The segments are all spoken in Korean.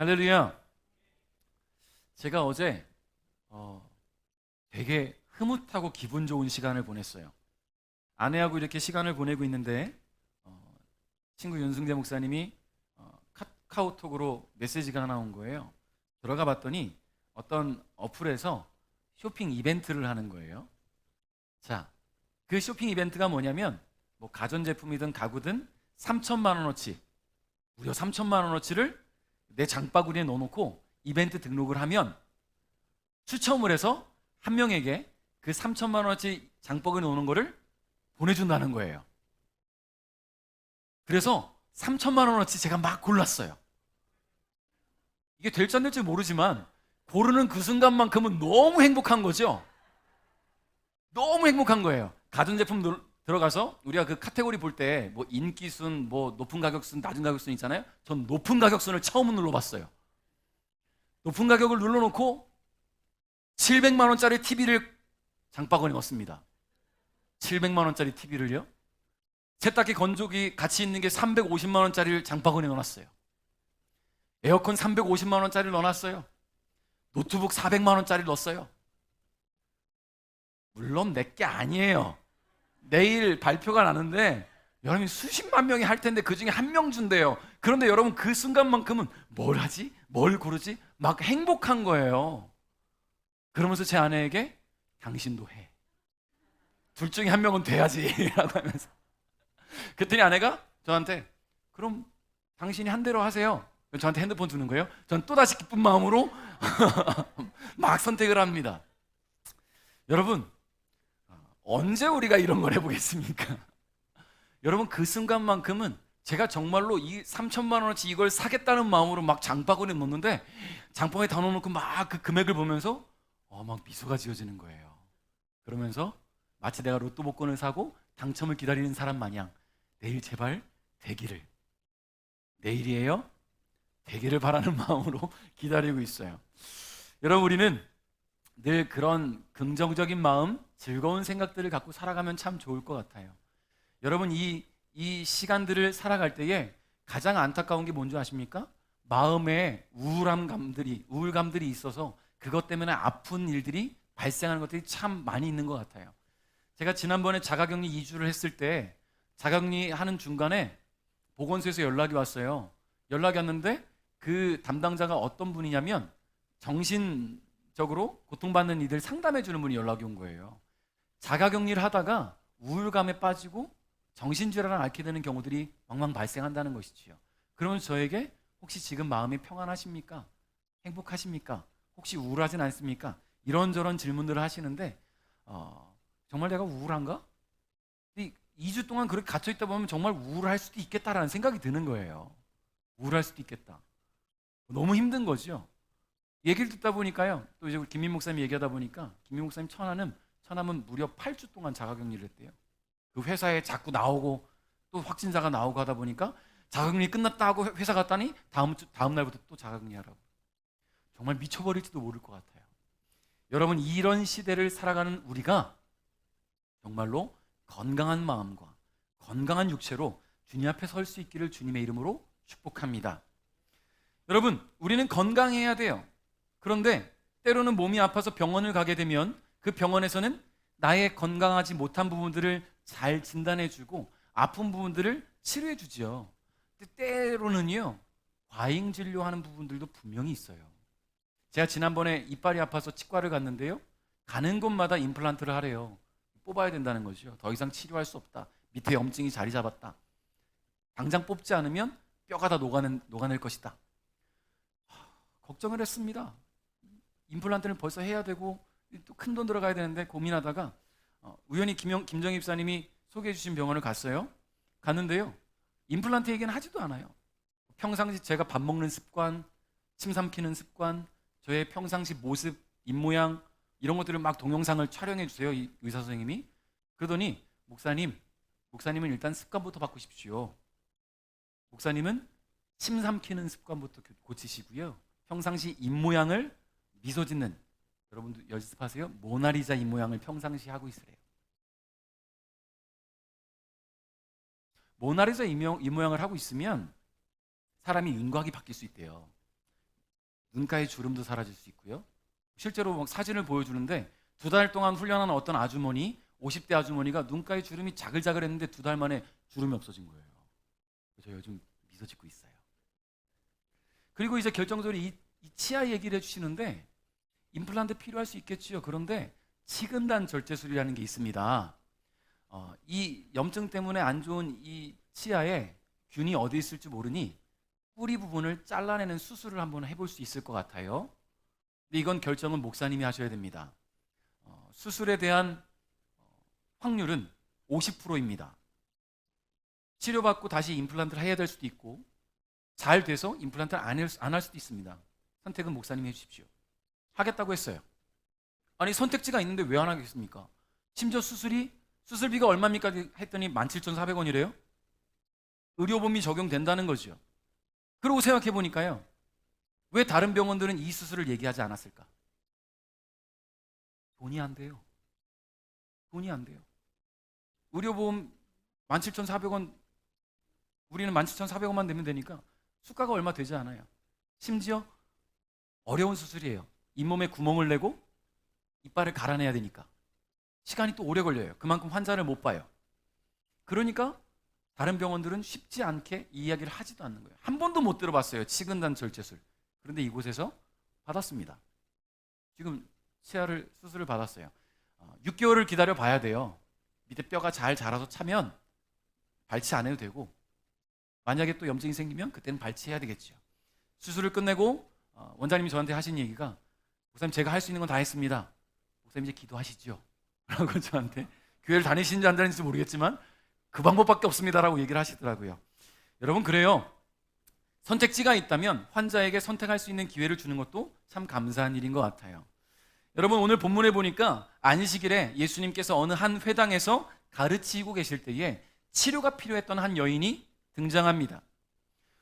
할렐루야. 제가 어제 되게 흐뭇하고 기분 좋은 시간을 보냈어요. 아내하고 이렇게 시간을 보내고 있는데 친구 윤승재 목사님이 카카오톡으로 메시지가 하나 온 거예요. 들어가 봤더니 어떤 어플에서 쇼핑 이벤트를 하는 거예요. 자, 그 쇼핑 이벤트가 뭐냐면 뭐 가전제품이든 가구든 3천만 원어치, 무려 3천만 원어치를 내 장바구니에 넣어놓고 이벤트 등록을 하면 추첨을 해서 한 명에게 그 3천만 원어치 장바구니에 넣는 거를 보내준다는 거예요. 그래서 3천만 원어치 제가 막 골랐어요. 이게 될지 안 될지 모르지만 고르는 그 순간만큼은 너무 행복한 거죠. 너무 행복한 거예요. 가전제품 들어가서 우리가 그 카테고리 볼 때 뭐 인기순, 뭐 높은 가격순, 낮은 가격순 있잖아요. 전 높은 가격순을 처음 눌러봤어요. 높은 가격을 눌러놓고 700만 원짜리 TV를 장바구니에 넣었습니다. 700만 원짜리 TV를요. 세탁기 건조기 같이 있는 게 350만 원짜리를 장바구니에 넣어놨어요. 에어컨 350만 원짜리를 넣어놨어요. 노트북 400만 원짜리 넣었어요. 물론 내게 아니에요. 내일 발표가 나는데 여러분이 수십만 명이 할 텐데 그 중에 한 명 준대요. 그런데 여러분 그 순간만큼은 뭘 하지? 뭘 고르지? 막 행복한 거예요. 그러면서 제 아내에게 당신도 해. 둘 중에 한 명은 돼야지 라고 하면서 그랬더니 아내가 저한테 그럼 당신이 한 대로 하세요. 저한테 핸드폰 주는 거예요. 전 또다시 기쁜 마음으로 막 선택을 합니다. 여러분 언제 우리가 이런 걸 해보겠습니까? 여러분 그 순간만큼은 제가 정말로 이 3천만 원어치 이걸 사겠다는 마음으로 막 장바구니에 넣는데 장바구니에 다 넣어놓고 막 그 금액을 보면서 막 미소가 지어지는 거예요. 그러면서 마치 내가 로또 복권을 사고 당첨을 기다리는 사람 마냥 내일 제발 되기를, 내일이에요? 되기를 바라는 마음으로 기다리고 있어요. 여러분 우리는 늘 그런 긍정적인 마음, 즐거운 생각들을 갖고 살아가면 참 좋을 것 같아요. 여러분 이 시간들을 살아갈 때에 가장 안타까운 게 뭔지 아십니까? 마음에 우울감들이 있어서 그것 때문에 아픈 일들이 발생하는 것들이 참 많이 있는 것 같아요. 제가 지난번에 자가격리 2주를 했을 때 자가격리 하는 중간에 보건소에서 연락이 왔어요. 연락이 왔는데 그 담당자가 어떤 분이냐면 정신적으로 고통받는 이들 상담해 주는 분이 연락이 온 거예요. 자가격리를 하다가 우울감에 빠지고 정신질환을 앓게 되는 경우들이 왕왕 발생한다는 것이지요. 그러면 저에게 혹시 지금 마음이 평안하십니까? 행복하십니까? 혹시 우울하진 않습니까? 이런저런 질문들을 하시는데 정말 내가 우울한가? 2주 동안 그렇게 갇혀있다 보면 정말 우울할 수도 있겠다라는 생각이 드는 거예요. 우울할 수도 있겠다. 너무 힘든 거죠. 얘기를 듣다 보니까요. 또 이제 김민 목사님이 얘기하다 보니까 김민 목사님 처남은 무려 8주 동안 자가격리를 했대요. 그 회사에 자꾸 나오고 또 확진자가 나오고 하다 보니까 자가격리 끝났다 하고 회사 갔더니 다음 날부터 또 자가격리하라고. 정말 미쳐버릴지도 모를 것 같아요. 여러분 이런 시대를 살아가는 우리가 정말로 건강한 마음과 건강한 육체로 주님 앞에 설 수 있기를 주님의 이름으로 축복합니다. 여러분 우리는 건강해야 돼요. 그런데 때로는 몸이 아파서 병원을 가게 되면 그 병원에서는 나의 건강하지 못한 부분들을 잘 진단해주고 아픈 부분들을 치료해주죠. 때로는요 과잉 진료하는 부분들도 분명히 있어요. 제가 지난번에 이빨이 아파서 치과를 갔는데요, 가는 곳마다 임플란트를 하래요. 뽑아야 된다는 거죠. 더 이상 치료할 수 없다. 밑에 염증이 자리 잡았다. 당장 뽑지 않으면 뼈가 다 녹아낼 것이다. 걱정을 했습니다. 임플란트를 벌써 해야 되고 또 큰 돈 들어가야 되는데 고민하다가 우연히 김정희 집사님이 소개해 주신 병원을 갔어요. 갔는데요, 임플란트 얘기는 하지도 않아요. 평상시 제가 밥 먹는 습관, 침 삼키는 습관, 저의 평상시 모습, 입모양 이런 것들을 막 동영상을 촬영해 주세요. 이 의사 선생님이. 그러더니 목사님은 일단 습관부터 바꾸십시오. 목사님은 침 삼키는 습관부터 고치시고요. 평상시 입모양을 미소 짓는, 여러분도 연습하세요. 모나리자 입모양을 평상시 하고 있으래요. 모나리자 입모양을 하고 있으면 사람이 윤곽이 바뀔 수 있대요. 눈가의 주름도 사라질 수 있고요. 실제로 막 사진을 보여주는데 2달 동안 훈련한 어떤 아주머니, 50대 아주머니가 눈가의 주름이 자글자글했는데 2달 만에 주름이 없어진 거예요. 저 요즘 미소 짓고 있어요. 그리고 이제 결정적으로 이 치아 얘기를 해주시는데 임플란트 필요할 수 있겠지요. 그런데 치근단 절제술이라는 게 있습니다. 이 염증 때문에 안 좋은 이 치아에 균이 어디 있을지 모르니 뿌리 부분을 잘라내는 수술을 한번 해볼 수 있을 것 같아요. 근데 이건 결정은 목사님이 하셔야 됩니다. 수술에 대한 확률은 50%입니다. 치료받고 다시 임플란트를 해야 될 수도 있고 잘 돼서 임플란트를 안 할 수도 있습니다. 선택은 목사님이 해주십시오. 하겠다고 했어요. 아니 선택지가 있는데 왜 안 하겠습니까? 심지어 수술비가 얼마입니까? 했더니 17,400원이래요. 의료보험이 적용된다는 거죠. 그러고 생각해 보니까요. 왜 다른 병원들은 이 수술을 얘기하지 않았을까? 돈이 안 돼요. 돈이 안 돼요. 의료보험 17,400원, 우리는 17,400원만 내면 되니까 수가가 얼마 되지 않아요. 심지어 어려운 수술이에요. 잇몸에 구멍을 내고 이빨을 갈아내야 되니까 시간이 또 오래 걸려요. 그만큼 환자를 못 봐요. 그러니까 다른 병원들은 쉽지 않게 이 이야기를 하지도 않는 거예요. 한 번도 못 들어봤어요. 치근단 절제술. 그런데 이곳에서 받았습니다. 지금 치아를 수술을 받았어요. 6개월을 기다려 봐야 돼요. 밑에 뼈가 잘 자라서 차면 발치 안 해도 되고 만약에 또 염증이 생기면 그때는 발치해야 되겠죠. 수술을 끝내고 원장님이 저한테 하신 얘기가 목사님 제가 할 수 있는 건 다 했습니다. 목사님 이제 기도하시죠. 라고 저한테 교회를 다니시는지 안 다니시는지 모르겠지만 그 방법밖에 없습니다라고 얘기를 하시더라고요. 여러분 그래요. 선택지가 있다면 환자에게 선택할 수 있는 기회를 주는 것도 참 감사한 일인 것 같아요. 여러분 오늘 본문에 보니까 안식일에 예수님께서 어느 한 회당에서 가르치고 계실 때에 치료가 필요했던 한 여인이 등장합니다.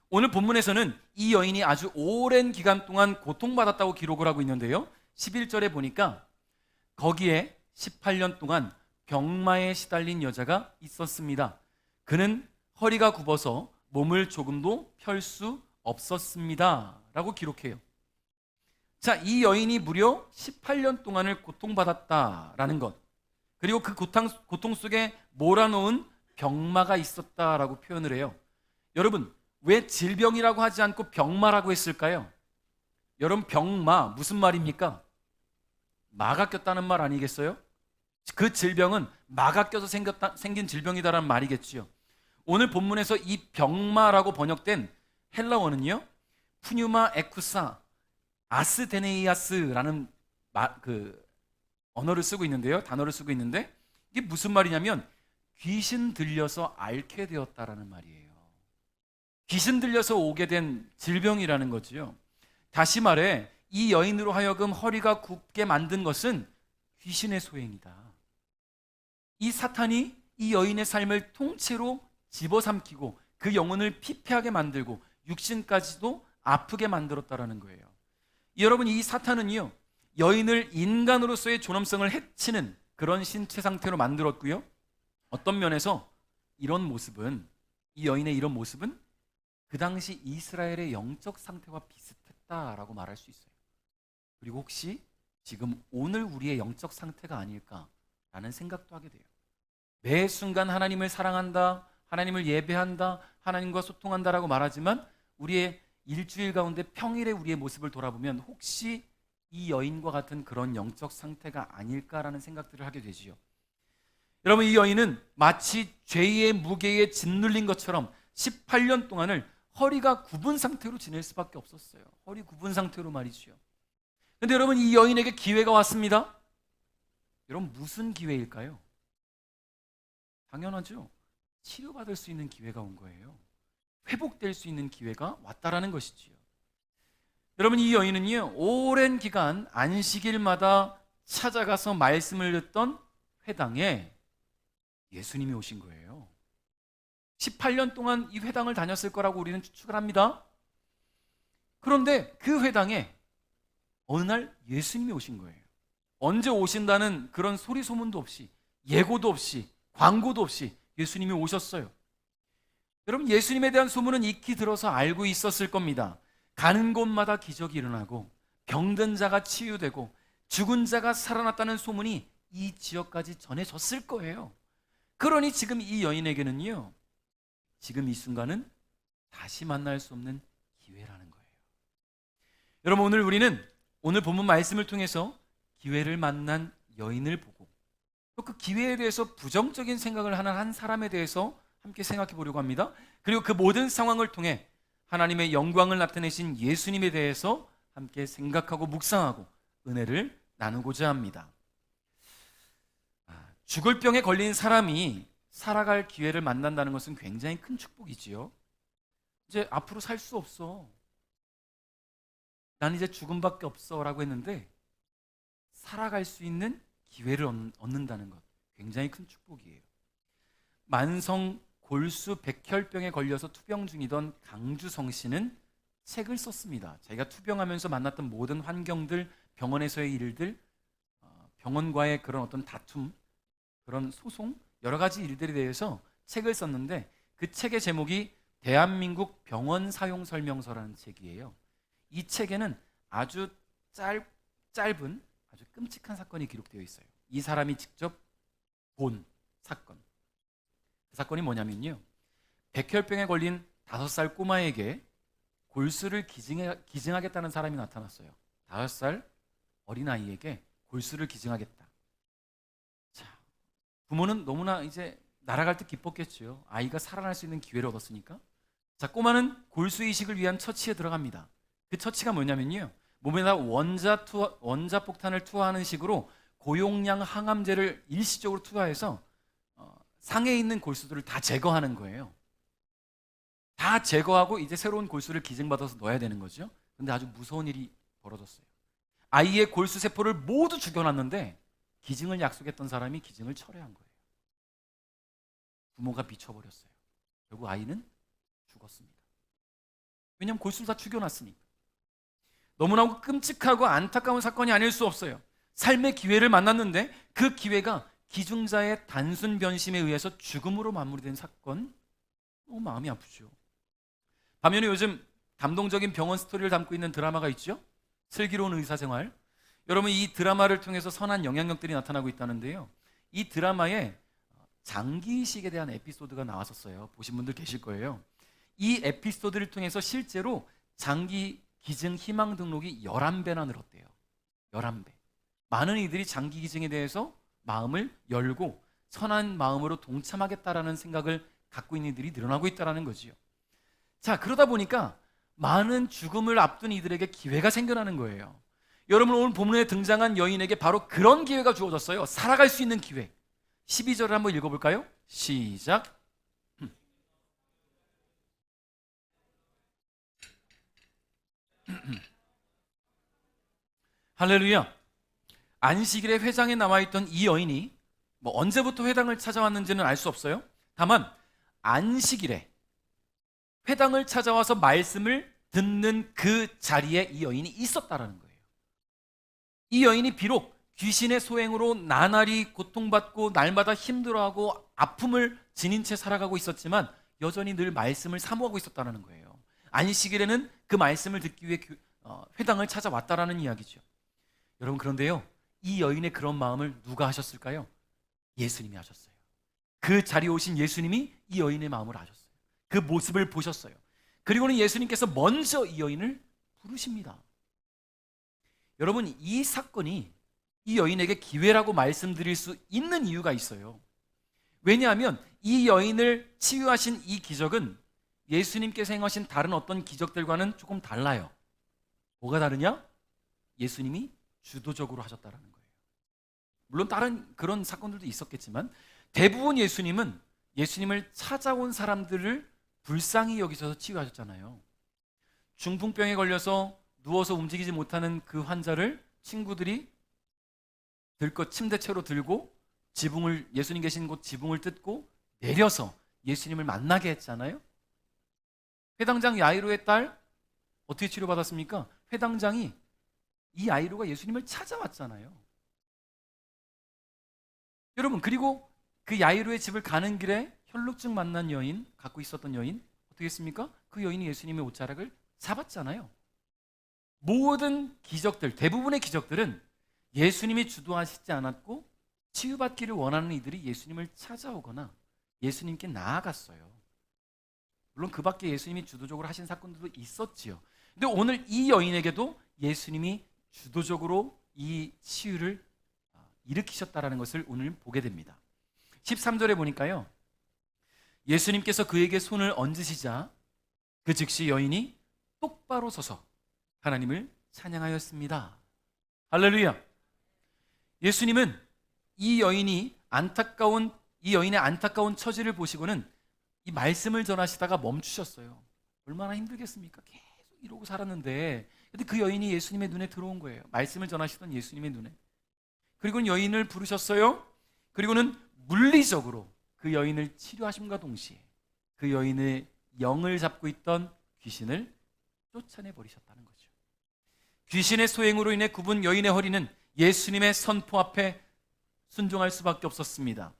오늘 본문에서는 이 여인이 아주 오랜 기간 동안 고통받았다고 기록을 하고 있는데요. 11절에 보니까 거기에 18년 동안 병마에 시달린 여자가 있었습니다. 그는 허리가 굽어서 몸을 조금도 펼 수 없었습니다. 라고 기록해요. 자, 이 여인이 무려 18년 동안을 고통받았다라는 것, 그리고 그 고통 속에 몰아놓은 병마가 있었다라고 표현을 해요. 여러분, 왜 질병이라고 하지 않고 병마라고 했을까요? 여러분, 병마 무슨 말입니까? 마가 꼈다는 말 아니겠어요? 그 질병은 마가 껴서 생긴 질병이다라는 말이겠지요. 오늘 본문에서 이 병마라고 번역된 헬라어는요, 푸뉴마 에쿠사 아스데네이아스라는 언어를 쓰고 있는데요. 단어를 쓰고 있는데 이게 무슨 말이냐면 귀신 들려서 앓게 되었다라는 말이에요. 귀신 들려서 오게 된 질병이라는 거지요. 다시 말해 이 여인으로 하여금 허리가 굽게 만든 것은 귀신의 소행이다. 이 사탄이 이 여인의 삶을 통째로 집어삼키고 그 영혼을 피폐하게 만들고 육신까지도 아프게 만들었다라는 거예요. 여러분, 이 사탄은요, 여인을 인간으로서의 존엄성을 해치는 그런 신체 상태로 만들었고요. 어떤 면에서 이 여인의 이런 모습은 그 당시 이스라엘의 영적 상태와 비슷했다라고 말할 수 있어요. 그리고 혹시 지금 오늘 우리의 영적 상태가 아닐까라는 생각도 하게 돼요. 매 순간 하나님을 사랑한다, 하나님을 예배한다, 하나님과 소통한다라고 말하지만 우리의 일주일 가운데 평일에 우리의 모습을 돌아보면 혹시 이 여인과 같은 그런 영적 상태가 아닐까라는 생각들을 하게 되지요. 여러분, 이 여인은 마치 죄의 무게에 짓눌린 것처럼 18년 동안을 허리가 굽은 상태로 지낼 수밖에 없었어요. 허리 굽은 상태로 말이죠. 그런데 여러분, 이 여인에게 기회가 왔습니다. 여러분, 무슨 기회일까요? 당연하죠. 치료받을 수 있는 기회가 온 거예요. 회복될 수 있는 기회가 왔다라는 것이지요. 여러분, 이 여인은요, 오랜 기간 안식일마다 찾아가서 말씀을 듣던 회당에 예수님이 오신 거예요. 18년 동안 이 회당을 다녔을 거라고 우리는 추측을 합니다. 그런데 그 회당에 어느 날 예수님이 오신 거예요. 언제 오신다는 그런 소리 소문도 없이, 예고도 없이, 광고도 없이 예수님이 오셨어요. 여러분, 예수님에 대한 소문은 익히 들어서 알고 있었을 겁니다. 가는 곳마다 기적이 일어나고 병든 자가 치유되고 죽은 자가 살아났다는 소문이 이 지역까지 전해졌을 거예요. 그러니 지금 이 여인에게는요, 지금 이 순간은 다시 만날 수 없는 기회라는 거예요. 여러분, 오늘 우리는 오늘 본문 말씀을 통해서 기회를 만난 여인을 보고 또 그 기회에 대해서 부정적인 생각을 하는 한 사람에 대해서 함께 생각해 보려고 합니다. 그리고 그 모든 상황을 통해 하나님의 영광을 나타내신 예수님에 대해서 함께 생각하고 묵상하고 은혜를 나누고자 합니다. 죽을 병에 걸린 사람이 살아갈 기회를 만난다는 것은 굉장히 큰 축복이지요. 이제 앞으로 살 수 없어, 난 이제 죽음밖에 없어 라고 했는데 살아갈 수 있는 기회를 얻는다는 것, 굉장히 큰 축복이에요. 만성 골수 백혈병에 걸려서 투병 중이던 강주성 씨는 책을 썼습니다. 자기가 투병하면서 만났던 모든 환경들, 병원에서의 일들, 병원과의 그런 어떤 다툼, 그런 소송, 여러 가지 일들에 대해서 책을 썼는데 그 책의 제목이 대한민국 병원 사용 설명서라는 책이에요. 이 책에는 아주 짧은 아주 끔찍한 사건이 기록되어 있어요. 이 사람이 직접 본 사건. 그 사건이 뭐냐면요, 백혈병에 걸린 5살 꼬마에게 골수를 기증하겠다는 사람이 나타났어요. 5살 어린아이에게 골수를 기증하겠다. 자, 부모는 너무나 이제 날아갈 듯 기뻤겠죠. 아이가 살아날 수 있는 기회를 얻었으니까. 자, 꼬마는 골수 이식을 위한 처치에 들어갑니다. 그 처치가 뭐냐면요, 몸에다 원자폭탄을 투하하는 식으로 고용량 항암제를 일시적으로 투하해서 상에 있는 골수들을 다 제거하는 거예요. 다 제거하고 이제 새로운 골수를 기증받아서 넣어야 되는 거죠. 근데 아주 무서운 일이 벌어졌어요. 아이의 골수 세포를 모두 죽여놨는데 기증을 약속했던 사람이 기증을 철회한 거예요. 부모가 미쳐버렸어요. 결국 아이는 죽었습니다. 왜냐하면 골수를 다 죽여놨으니까. 너무나 끔찍하고 안타까운 사건이 아닐 수 없어요. 삶의 기회를 만났는데 그 기회가 기증자의 단순 변심에 의해서 죽음으로 마무리된 사건, 너무 마음이 아프죠. 반면에 요즘 감동적인 병원 스토리를 담고 있는 드라마가 있죠. 슬기로운 의사생활. 여러분, 이 드라마를 통해서 선한 영향력들이 나타나고 있다는데요, 이 드라마에 장기 이식에 대한 에피소드가 나왔었어요. 보신 분들 계실 거예요. 이 에피소드를 통해서 실제로 장기 기증 희망 등록이 11배나 늘었대요. 11배. 많은 이들이 장기 기증에 대해서 마음을 열고 선한 마음으로 동참하겠다라는 생각을 갖고 있는 이들이 늘어나고 있다는 거지요. 자, 그러다 보니까 많은 죽음을 앞둔 이들에게 기회가 생겨나는 거예요. 여러분, 오늘 본문에 등장한 여인에게 바로 그런 기회가 주어졌어요. 살아갈 수 있는 기회. 12절을 한번 읽어볼까요? 시작. 할렐루야. 안식일에 회당에 나와있던 이 여인이 언제부터 회당을 찾아왔는지는 알 수 없어요. 다만 안식일에 회당을 찾아와서 말씀을 듣는 그 자리에 이 여인이 있었다라는 거예요. 이 여인이 비록 귀신의 소행으로 나날이 고통받고 날마다 힘들어하고 아픔을 지닌 채 살아가고 있었지만 여전히 늘 말씀을 사모하고 있었다는 거예요. 안식일에는 그 말씀을 듣기 위해 회당을 찾아왔다라는 이야기죠. 여러분, 그런데요, 이 여인의 그런 마음을 누가 하셨을까요? 예수님이 하셨어요. 그 자리에 오신 예수님이 이 여인의 마음을 아셨어요. 그 모습을 보셨어요. 그리고는 예수님께서 먼저 이 여인을 부르십니다. 여러분, 이 사건이 이 여인에게 기회라고 말씀드릴 수 있는 이유가 있어요. 왜냐하면 이 여인을 치유하신 이 기적은 예수님께서 행하신 다른 어떤 기적들과는 조금 달라요. 뭐가 다르냐? 예수님이 주도적으로 하셨다는 거예요. 물론 다른 그런 사건들도 있었겠지만 대부분 예수님을 찾아온 사람들을 불쌍히 여기셔서 치유하셨잖아요. 중풍병에 걸려서 누워서 움직이지 못하는 그 환자를 친구들이 들것 침대채로 들고 예수님 계신 곳 지붕을 뜯고 내려서 예수님을 만나게 했잖아요. 회당장 야이로의 딸 어떻게 치료받았습니까? 회당장이 이 야이로가 예수님을 찾아왔잖아요. 여러분, 그리고 그 야이로의 집을 가는 길에 혈루증 만난 여인, 갖고 있었던 여인 어떻게 했습니까? 그 여인이 예수님의 옷자락을 잡았잖아요. 모든 기적들, 대부분의 기적들은 예수님이 주도하시지 않았고 치유받기를 원하는 이들이 예수님을 찾아오거나 예수님께 나아갔어요. 물론 그 밖에 예수님이 주도적으로 하신 사건들도 있었지요. 근데 오늘 이 여인에게도 예수님이 주도적으로 이 치유를 일으키셨다라는 것을 오늘 보게 됩니다. 13절에 보니까요, 예수님께서 그에게 손을 얹으시자 그 즉시 여인이 똑바로 서서 하나님을 찬양하였습니다. 할렐루야. 예수님은 이 여인의 안타까운 처지를 보시고는 이 말씀을 전하시다가 멈추셨어요. 얼마나 힘들겠습니까? 계속 이러고 살았는데. 근데 그 여인이 예수님의 눈에 들어온 거예요. 말씀을 전하시던 예수님의 눈에. 그리고는 여인을 부르셨어요. 그리고는 물리적으로 그 여인을 치료하심과 동시에 그 여인의 영을 잡고 있던 귀신을 쫓아내 버리셨다는 거죠. 귀신의 소행으로 인해 굽은 여인의 허리는 예수님의 선포 앞에 순종할 수밖에 없었습니다.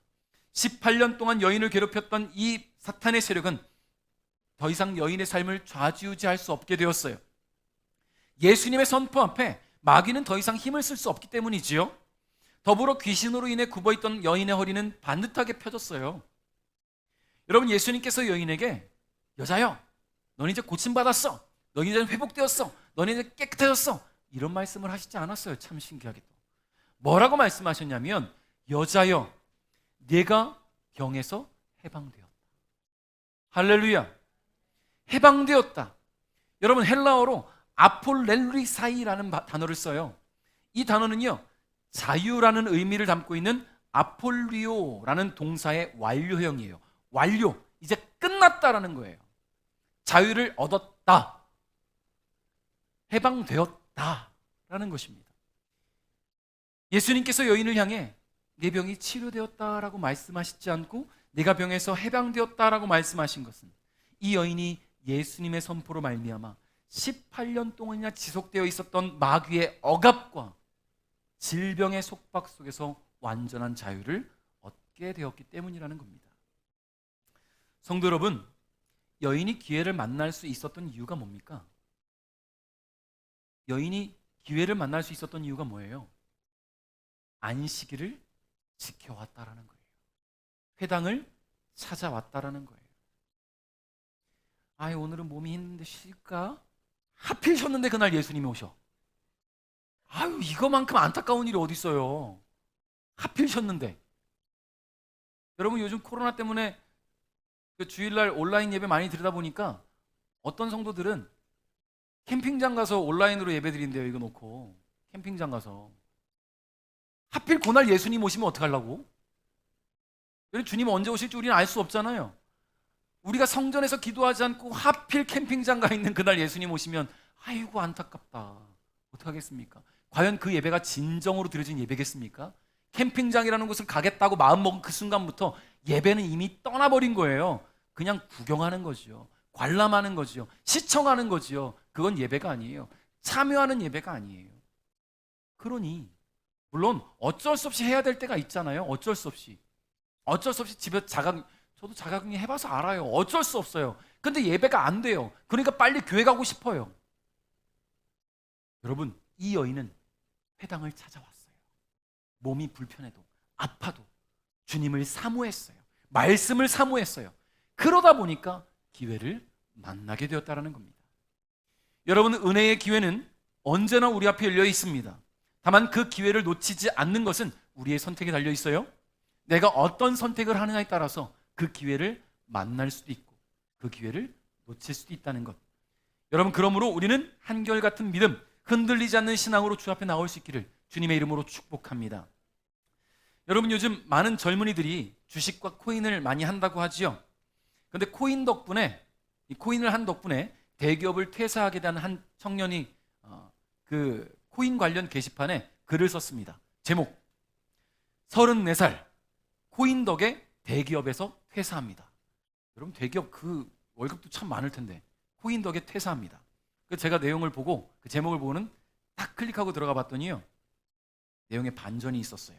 18년 동안 여인을 괴롭혔던 이 사탄의 세력은 더 이상 여인의 삶을 좌지우지할 수 없게 되었어요. 예수님의 선포 앞에 마귀는 더 이상 힘을 쓸 수 없기 때문이지요. 더불어 귀신으로 인해 굽어있던 여인의 허리는 반듯하게 펴졌어요. 여러분, 예수님께서 여인에게 여자여, 넌 이제 고침받았어. 넌 이제 회복되었어. 넌 이제 깨끗해졌어. 이런 말씀을 하시지 않았어요. 참 신기하게도. 뭐라고 말씀하셨냐면 여자여, 네가 병에서 해방되었다. 할렐루야. 해방되었다. 여러분, 헬라어로 아폴렐리사이라는 단어를 써요. 이 단어는요, 자유라는 의미를 담고 있는 아폴리오라는 동사의 완료형이에요. 완료, 이제 끝났다라는 거예요. 자유를 얻었다, 해방되었다라는 것입니다. 예수님께서 여인을 향해 내 병이 치료되었다라고 말씀하시지 않고 내가 병에서 해방되었다라고 말씀하신 것은 이 여인이 예수님의 선포로 말미암아 18년 동안이나 지속되어 있었던 마귀의 억압과 질병의 속박 속에서 완전한 자유를 얻게 되었기 때문이라는 겁니다. 성도 여러분, 여인이 기회를 만날 수 있었던 이유가 뭡니까? 여인이 기회를 만날 수 있었던 이유가 뭐예요? 안식일을 지켜왔다라는 거예요. 회당을 찾아왔다라는 거예요. 아이, 오늘은 몸이 힘든데 쉴까? 하필 쉬었는데 그날 예수님이 오셔. 아유, 이거만큼 안타까운 일이 어디 있어요. 하필 쉬었는데. 여러분, 요즘 코로나 때문에 그 주일날 온라인 예배 많이 드리다 보니까 어떤 성도들은 캠핑장 가서 온라인으로 예배 드린대요. 이거 놓고 캠핑장 가서. 하필 그날 예수님 오시면 어떡하려고? 주님 언제 오실지 우리는 알 수 없잖아요. 우리가 성전에서 기도하지 않고 하필 캠핑장 가 있는 그날 예수님 오시면 아이고 안타깝다. 어떡하겠습니까? 과연 그 예배가 진정으로 드려진 예배겠습니까? 캠핑장이라는 곳을 가겠다고 마음먹은 그 순간부터 예배는 이미 떠나버린 거예요. 그냥 구경하는 거죠. 관람하는 거죠. 시청하는 거죠. 그건 예배가 아니에요. 참여하는 예배가 아니에요. 그러니 물론 어쩔 수 없이 해야 될 때가 있잖아요. 어쩔 수 없이 집에 저도 자가격리 해봐서 알아요. 어쩔 수 없어요. 근데 예배가 안 돼요. 그러니까 빨리 교회 가고 싶어요. 여러분, 이 여인은 회당을 찾아왔어요. 몸이 불편해도 아파도 주님을 사모했어요. 말씀을 사모했어요. 그러다 보니까 기회를 만나게 되었다는 겁니다. 여러분, 은혜의 기회는 언제나 우리 앞에 열려 있습니다. 다만 그 기회를 놓치지 않는 것은 우리의 선택에 달려 있어요. 내가 어떤 선택을 하느냐에 따라서 그 기회를 만날 수도 있고 그 기회를 놓칠 수도 있다는 것. 여러분, 그러므로 우리는 한결같은 믿음, 흔들리지 않는 신앙으로 주 앞에 나올 수 있기를 주님의 이름으로 축복합니다. 여러분, 요즘 많은 젊은이들이 주식과 코인을 많이 한다고 하지요. 그런데 코인을 한 덕분에 대기업을 퇴사하게 된 한 청년이 그 코인 관련 게시판에 글을 썼습니다. 제목, 34살 코인 덕에 대기업에서 퇴사합니다. 여러분, 대기업 그 월급도 참 많을 텐데 코인 덕에 퇴사합니다. 제가 내용을 보고 그 제목을 보고는 딱 클릭하고 들어가 봤더니요, 내용에 반전이 있었어요.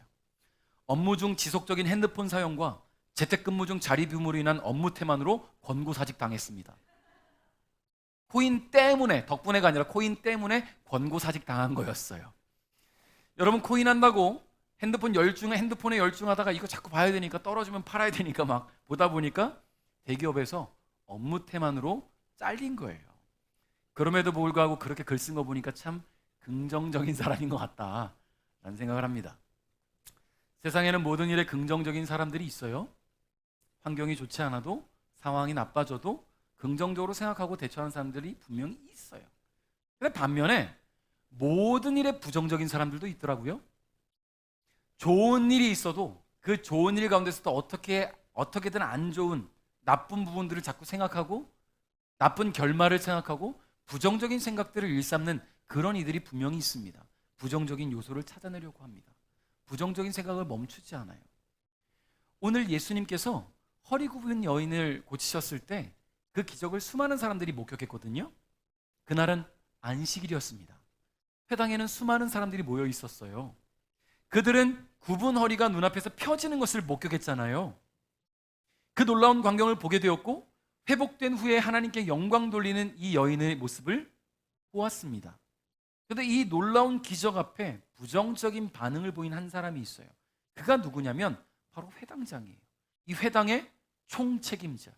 업무 중 지속적인 핸드폰 사용과 재택근무 중 자리 비움으로 인한 업무 태만으로 권고사직 당했습니다. 코인 때문에, 덕분에가 아니라 코인 때문에 권고사직 당한 거였어요. 여러분, 코인 한다고 핸드폰에 열중하다가 이거 자꾸 봐야 되니까, 떨어지면 팔아야 되니까 막 보다 보니까 대기업에서 업무 태만으로 잘린 거예요. 그럼에도 불구하고 그렇게 글 쓴 거 보니까 참 긍정적인 사람인 것 같다라는 생각을 합니다. 세상에는 모든 일에 긍정적인 사람들이 있어요. 환경이 좋지 않아도, 상황이 나빠져도 긍정적으로 생각하고 대처하는 사람들이 분명히 있어요. 근데 반면에 모든 일에 부정적인 사람들도 있더라고요. 좋은 일이 있어도 그 좋은 일 가운데서도 어떻게든 안 좋은 나쁜 부분들을 자꾸 생각하고, 나쁜 결말을 생각하고 부정적인 생각들을 일삼는 그런 이들이 분명히 있습니다. 부정적인 요소를 찾아내려고 합니다. 부정적인 생각을 멈추지 않아요. 오늘 예수님께서 허리 굽은 여인을 고치셨을 때 그 기적을 수많은 사람들이 목격했거든요. 그날은 안식일이었습니다. 회당에는 수많은 사람들이 모여 있었어요. 그들은 굽은 허리가 눈앞에서 펴지는 것을 목격했잖아요. 그 놀라운 광경을 보게 되었고, 회복된 후에 하나님께 영광 돌리는 이 여인의 모습을 보았습니다. 그런데 이 놀라운 기적 앞에 부정적인 반응을 보인 한 사람이 있어요. 그가 누구냐면 바로 회당장이에요. 이 회당의 총책임자,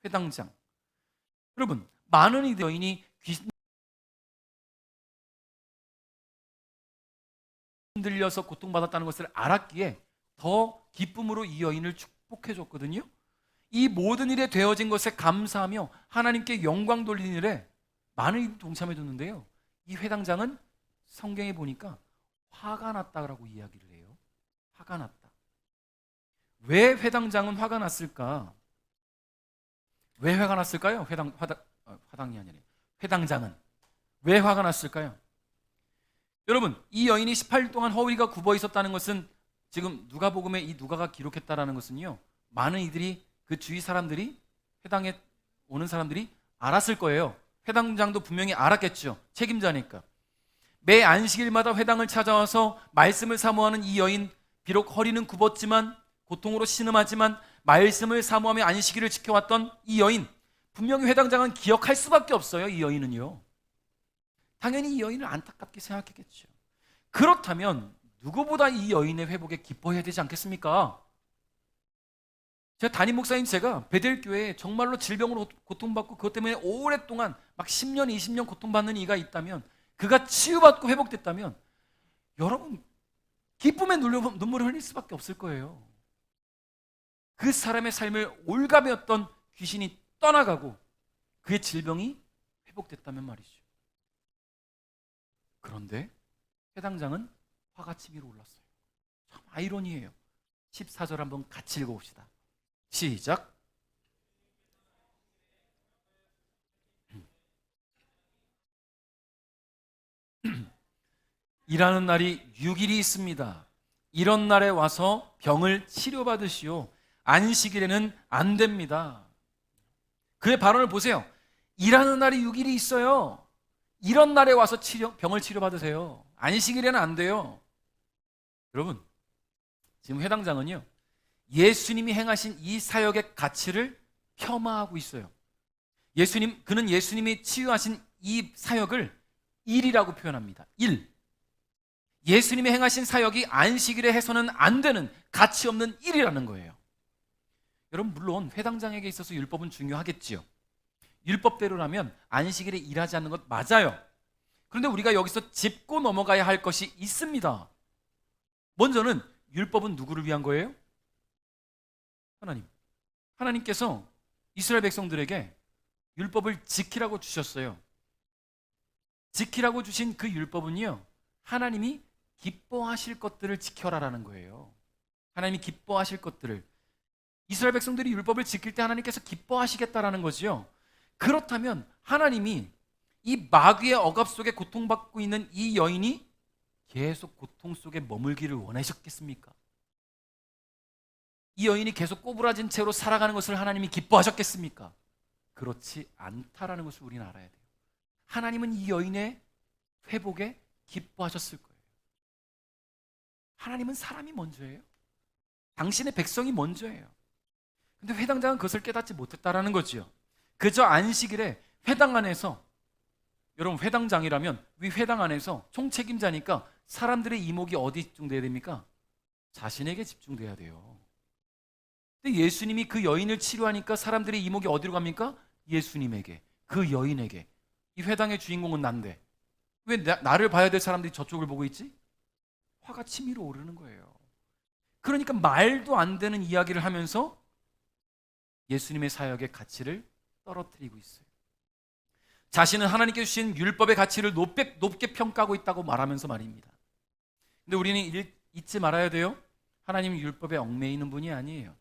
회당장. 여러분, 많은 이 여인이 귀신 들려서 고통받았다는 것을 알았기에 더 기쁨으로 이 여인을 축복해 줬거든요. 이 모든 일에 되어진 것에 감사하며 하나님께 영광 돌리는 일에 많은 이들이 동참해 줬는데요. 이 회당장은 성경에 보니까 화가 났다라고 이야기를 해요. 화가 났다. 왜 회당장은 화가 났을까? 왜 화가 났을까요? 화당이 아니라 회당장은 왜 화가 났을까요? 여러분, 이 여인이 18일 동안 허리가 굽어 있었다는 것은, 지금 누가복음에 이 누가가 기록했다라는 것은요, 많은 이들이, 그 주위 사람들이, 회당에 오는 사람들이 알았을 거예요. 회당장도 분명히 알았겠죠. 책임자니까. 매 안식일마다 회당을 찾아와서 말씀을 사모하는 이 여인, 비록 허리는 굽었지만, 고통으로 신음하지만 말씀을 사모하며 안식일을 지켜왔던 이 여인, 분명히 회당장은 기억할 수밖에 없어요. 이 여인은요, 당연히 이 여인을 안타깝게 생각했겠죠. 그렇다면 누구보다 이 여인의 회복에 기뻐해야 되지 않겠습니까? 제가 담임 목사인 제가 베델교회에 정말로 질병으로 고통받고 그것 때문에 오랫동안 막 10년, 20년 고통받는 이가 있다면, 그가 치유받고 회복됐다면 여러분, 기쁨의 눈물을 흘릴 수밖에 없을 거예요. 그 사람의 삶을 올가매었던 귀신이 떠나가고 그의 질병이 회복됐다면 말이죠. 그런데 회당장은 화가 치밀어 올랐어요. 참 아이러니해요. 14절 한번 같이 읽어봅시다. 시작. 일하는 날이 6일이 있습니다. 이런 날에 와서 병을 치료받으시오. 안식일에는 안 됩니다. 그의 발언을 보세요. 일하는 날이 6일이 있어요. 이런 날에 와서 병을 치료받으세요. 안식일에는 안 돼요. 여러분, 지금 회당장은요, 예수님이 행하신 이 사역의 가치를 폄하하고 있어요. 그는 예수님이 치유하신 이 사역을 일이라고 표현합니다. 일. 예수님이 행하신 사역이 안식일에 해서는 안 되는, 가치 없는 일이라는 거예요. 여러분, 물론 회당장에게 있어서 율법은 중요하겠지요. 율법대로라면 안식일에 일하지 않는 것 맞아요. 그런데 우리가 여기서 짚고 넘어가야 할 것이 있습니다. 먼저는 율법은 누구를 위한 거예요? 하나님. 하나님께서 이스라엘 백성들에게 율법을 지키라고 주셨어요. 지키라고 주신 그 율법은요, 하나님이 기뻐하실 것들을 지켜라라는 거예요. 하나님이 기뻐하실 것들을. 이스라엘 백성들이 율법을 지킬 때 하나님께서 기뻐하시겠다라는 거지요. 그렇다면 하나님이 이 마귀의 억압 속에 고통받고 있는 이 여인이 계속 고통 속에 머물기를 원하셨겠습니까? 이 여인이 계속 꼬부라진 채로 살아가는 것을 하나님이 기뻐하셨겠습니까? 그렇지 않다라는 것을 우리는 알아야 돼요. 하나님은 이 여인의 회복에 기뻐하셨을 거예요. 하나님은 사람이 먼저예요. 당신의 백성이 먼저예요. 근데 회당장은 그것을 깨닫지 못했다라는 거지요. 그저 안식일에 회당 안에서, 여러분 회당장이라면 위 회당 안에서 총책임자니까 사람들의 이목이 어디 집중돼야 됩니까? 자신에게 집중돼야 돼요. 근데 예수님이 그 여인을 치료하니까 사람들의 이목이 어디로 갑니까? 예수님에게, 그 여인에게. 이 회당의 주인공은 난데 왜 나를 봐야 될 사람들이 저쪽을 보고 있지? 화가 치밀어 오르는 거예요. 그러니까 말도 안 되는 이야기를 하면서 예수님의 사역의 가치를 떨어뜨리고 있어요. 자신은 하나님께 주신 율법의 가치를 높게 평가하고 있다고 말하면서 말입니다. 근데 우리는 잊지 말아야 돼요. 하나님은 율법에 얽매이는 분이 아니에요.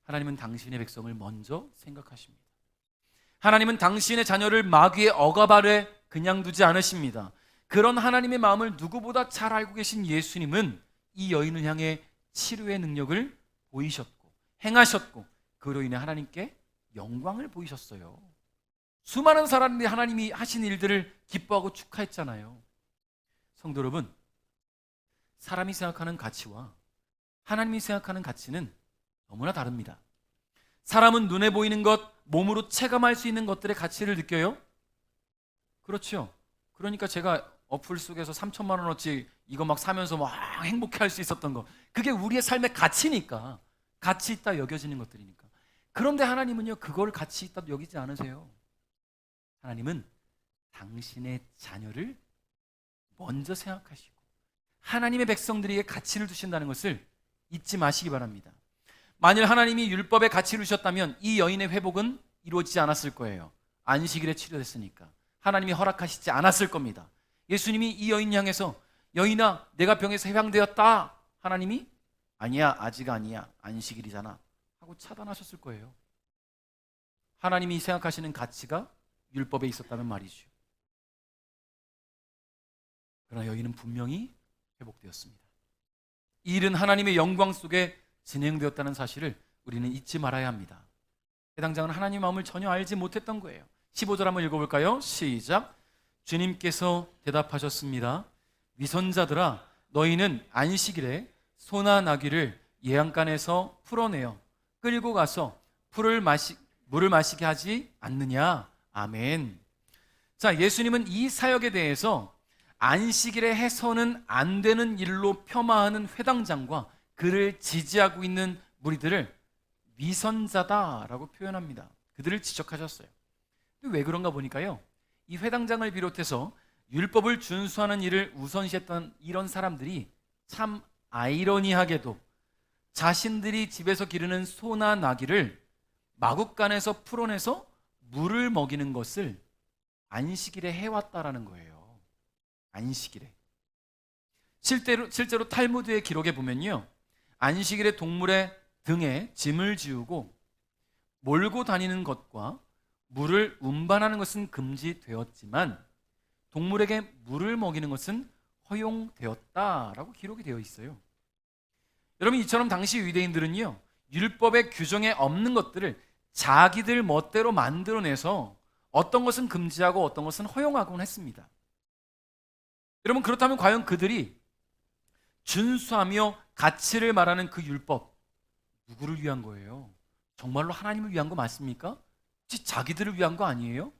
하나님은 당신의 백성을 먼저 생각하십니다. 하나님은 당신의 자녀를 마귀의 억압 아래 그냥 두지 않으십니다. 그런 하나님의 마음을 누구보다 잘 알고 계신 예수님은 이 여인을 향해 치료의 능력을 보이셨고 행하셨고, 그로 인해 하나님께 영광을 보이셨어요. 수많은 사람들이 하나님이 하신 일들을 기뻐하고 축하했잖아요. 성도 여러분, 사람이 생각하는 가치와 하나님이 생각하는 가치는 너무나 다릅니다. 사람은 눈에 보이는 것, 몸으로 체감할 수 있는 것들의 가치를 느껴요. 그렇죠. 그러니까 제가 어플 속에서 3천만 원어치 이거 막 사면서 막 행복해할 수 있었던 거, 그게 우리의 삶의 가치니까, 가치 있다 여겨지는 것들이니까. 그런데 하나님은요, 그걸 가치 있다 여기지 않으세요. 하나님은 당신의 자녀를 먼저 생각하시고 하나님의 백성들에게 가치를 두신다는 것을 잊지 마시기 바랍니다. 만일 하나님이 율법의 가치를 주셨다면 이 여인의 회복은 이루어지지 않았을 거예요. 안식일에 치료됐으니까 하나님이 허락하시지 않았을 겁니다. 예수님이 이 여인 향해서 여인아 내가 병에서 해방되었다, 하나님이 아니야 아직 아니야 안식일이잖아 하고 차단하셨을 거예요. 하나님이 생각하시는 가치가 율법에 있었다면 말이죠. 그러나 여인은 분명히 회복되었습니다. 이 일은 하나님의 영광 속에 진행되었다는 사실을 우리는 잊지 말아야 합니다. 해당장은 하나님의 마음을 전혀 알지 못했던 거예요. 15절 한번 읽어볼까요? 시작. 주님께서 대답하셨습니다. 위선자들아, 너희는 안식일에 소나 나귀를 예양간에서 풀어내어 끌고 가서 물을 마시게 하지 않느냐? 아멘. 자, 예수님은 이 사역에 대해서 안식일에 해서는 안 되는 일로 폄하하는 회당장과 그를 지지하고 있는 무리들을 위선자다라고 표현합니다. 그들을 지적하셨어요. 왜 그런가 보니까요, 이 회당장을 비롯해서 율법을 준수하는 일을 우선시했던 이런 사람들이 참 아이러니하게도 자신들이 집에서 기르는 소나 나귀를 마국간에서 풀어내서 물을 먹이는 것을 안식일에 해왔다라는 거예요. 안식일에. 실제로 탈무드의 기록에 보면요, 안식일에 동물의 등에 짐을 지우고 몰고 다니는 것과 물을 운반하는 것은 금지되었지만 동물에게 물을 먹이는 것은 허용되었다라고 기록이 되어 있어요. 여러분, 이처럼 당시 유대인들은요, 율법의 규정에 없는 것들을 자기들 멋대로 만들어내서 어떤 것은 금지하고 어떤 것은 허용하곤 했습니다. 여러분, 그렇다면 과연 그들이 준수하며 가치를 말하는 그 율법, 누구를 위한 거예요? 정말로 하나님을 위한 거 맞습니까? 혹시 자기들을 위한 거 아니에요?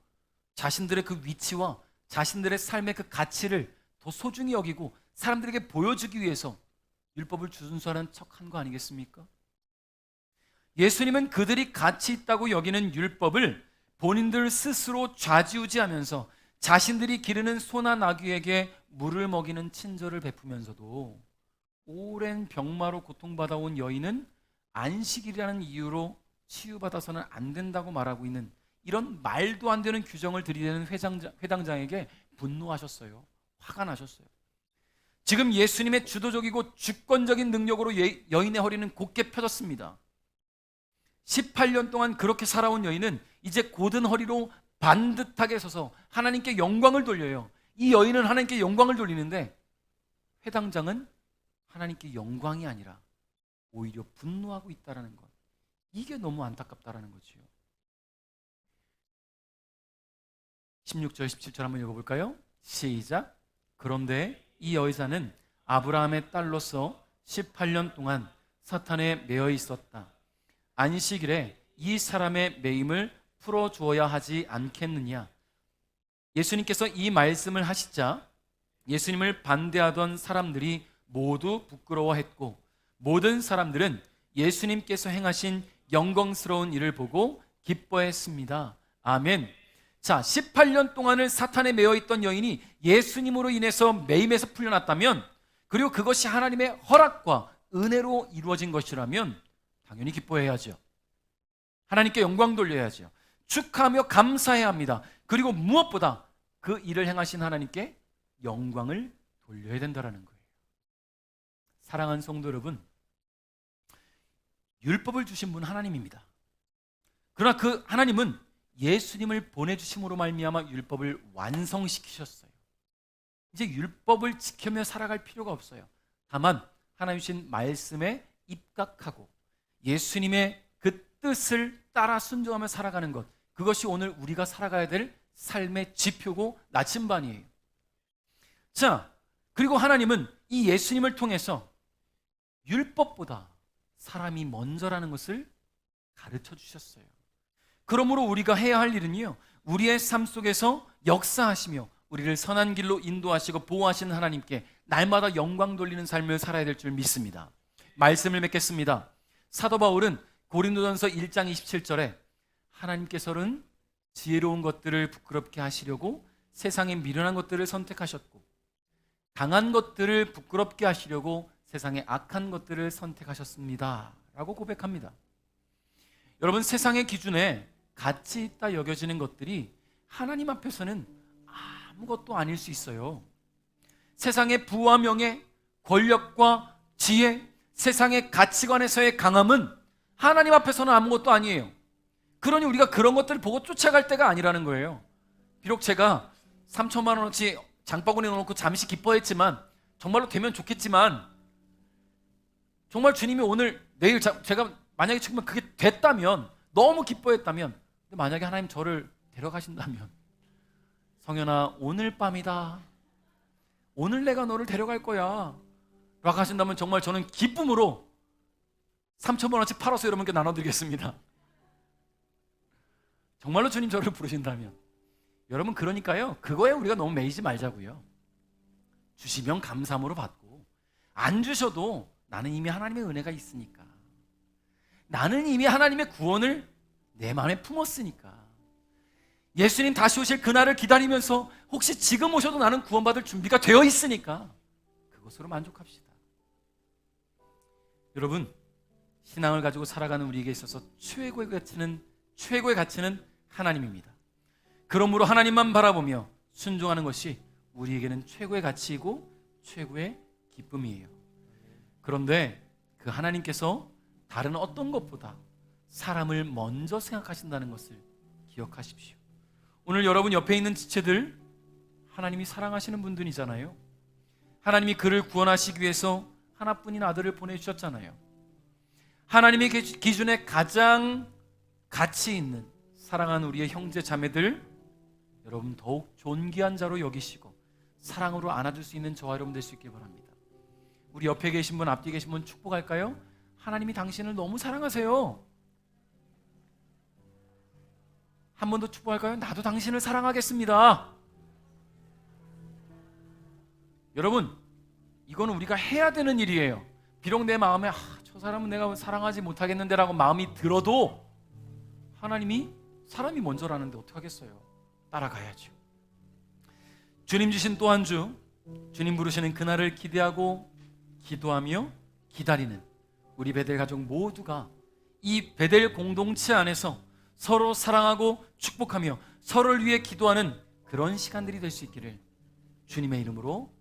자신들의 그 위치와 자신들의 삶의 그 가치를 더 소중히 여기고 사람들에게 보여주기 위해서 율법을 준수하는 척한 거 아니겠습니까? 예수님은 그들이 가치 있다고 여기는 율법을 본인들 스스로 좌지우지하면서 자신들이 기르는 소나 나귀에게 물을 먹이는 친절을 베푸면서도 오랜 병마로 고통받아온 여인은 안식일이라는 이유로 치유받아서는 안 된다고 말하고 있는 이런 말도 안 되는 규정을 들이대는 회당장에게 분노하셨어요. 화가 나셨어요. 지금 예수님의 주도적이고 주권적인 능력으로 여인의 허리는 곧게 펴졌습니다. 18년 동안 그렇게 살아온 여인은 이제 곧은 허리로 반듯하게 서서 하나님께 영광을 돌려요. 이 여인은 하나님께 영광을 돌리는데 회당장은 하나님께 영광이 아니라 오히려 분노하고 있다는 것, 이게 너무 안타깝다는 거죠. 16절 17절 한번 읽어볼까요? 시작. 그런데 이 여자는 아브라함의 딸로서 18년 동안 사탄에 매여 있었다. 안식일에 이 사람의 매임을 풀어주어야 하지 않겠느냐. 예수님께서 이 말씀을 하시자 예수님을 반대하던 사람들이 모두 부끄러워했고 모든 사람들은 예수님께서 행하신 영광스러운 일을 보고 기뻐했습니다. 아멘. 자, 18년 동안을 사탄에 매여 있던 여인이 예수님으로 인해서 매임에서 풀려났다면, 그리고 그것이 하나님의 허락과 은혜로 이루어진 것이라면 당연히 기뻐해야죠. 하나님께 영광 돌려야죠. 축하하며 감사해야 합니다. 그리고 무엇보다 그 일을 행하신 하나님께 영광을 돌려야 된다는 거예요. 사랑하는 성도 여러분, 율법을 주신 분 하나님입니다. 그러나 그 하나님은 예수님을 보내주심으로 말미암아 율법을 완성시키셨어요. 이제 율법을 지키며 살아갈 필요가 없어요. 다만 하나님 주신 말씀에 입각하고 예수님의 그 뜻을 따라 순종하며 살아가는 것, 그것이 오늘 우리가 살아가야 될 삶의 지표고 나침반이에요. 자, 그리고 하나님은 이 예수님을 통해서 율법보다 사람이 먼저라는 것을 가르쳐 주셨어요. 그러므로 우리가 해야 할 일은요, 우리의 삶 속에서 역사하시며 우리를 선한 길로 인도하시고 보호하시는 하나님께 날마다 영광 돌리는 삶을 살아야 될 줄 믿습니다. 말씀을 맺겠습니다. 사도 바울은 고린도전서 1장 27절에 하나님께서는 지혜로운 것들을 부끄럽게 하시려고 세상에 미련한 것들을 선택하셨고 강한 것들을 부끄럽게 하시려고 세상의 악한 것들을 선택하셨습니다 라고 고백합니다. 여러분, 세상의 기준에 가치 있다 여겨지는 것들이 하나님 앞에서는 아무것도 아닐 수 있어요. 세상의 부와 명예, 권력과 지혜, 세상의 가치관에서의 강함은 하나님 앞에서는 아무것도 아니에요. 그러니 우리가 그런 것들을 보고 쫓아갈 때가 아니라는 거예요. 비록 제가 3천만 원어치 장바구니에 넣어놓고 잠시 기뻐했지만, 정말로 되면 좋겠지만, 정말 주님이 오늘 내일 제가 만약에 정말 그게 됐다면, 너무 기뻐했다면, 근데 만약에 하나님 저를 데려가신다면, 성현아 오늘 밤이다, 오늘 내가 너를 데려갈 거야 라고 하신다면 정말 저는 기쁨으로 3천만 원씩 팔아서 여러분께 나눠드리겠습니다. 정말로 주님 저를 부르신다면. 여러분, 그러니까요, 그거에 우리가 너무 매이지 말자고요. 주시면 감사함으로 받고, 안 주셔도 나는 이미 하나님의 은혜가 있으니까, 나는 이미 하나님의 구원을 내 마음에 품었으니까, 예수님 다시 오실 그날을 기다리면서 혹시 지금 오셔도 나는 구원받을 준비가 되어 있으니까 그것으로 만족합시다. 여러분, 신앙을 가지고 살아가는 우리에게 있어서 최고의 가치는 하나님입니다. 그러므로 하나님만 바라보며 순종하는 것이 우리에게는 최고의 가치이고 최고의 기쁨이에요. 그런데 그 하나님께서 다른 어떤 것보다 사람을 먼저 생각하신다는 것을 기억하십시오. 오늘 여러분 옆에 있는 지체들, 하나님이 사랑하시는 분들이잖아요. 하나님이 그를 구원하시기 위해서 하나뿐인 아들을 보내주셨잖아요. 하나님의 기준에 가장 가치 있는 사랑하는 우리의 형제 자매들, 여러분 더욱 존귀한 자로 여기시고 사랑으로 안아줄 수 있는 저와 여러분 될 수 있길 바랍니다. 우리 옆에 계신 분, 앞뒤에 계신 분 축복할까요? 하나님이 당신을 너무 사랑하세요. 한 번 더 축복할까요? 나도 당신을 사랑하겠습니다. 여러분, 이거는 우리가 해야 되는 일이에요. 비록 내 마음에 저 사람은 내가 사랑하지 못하겠는데 라고 마음이 들어도 하나님이 사람이 먼저라는데 어떡하겠어요? 따라가야죠. 주님 주신 또 한 주, 주님 부르시는 그날을 기대하고 기도하며 기다리는 우리 베델 가족 모두가 이 베델 공동체 안에서 서로 사랑하고 축복하며 서로를 위해 기도하는 그런 시간들이 될 수 있기를 주님의 이름으로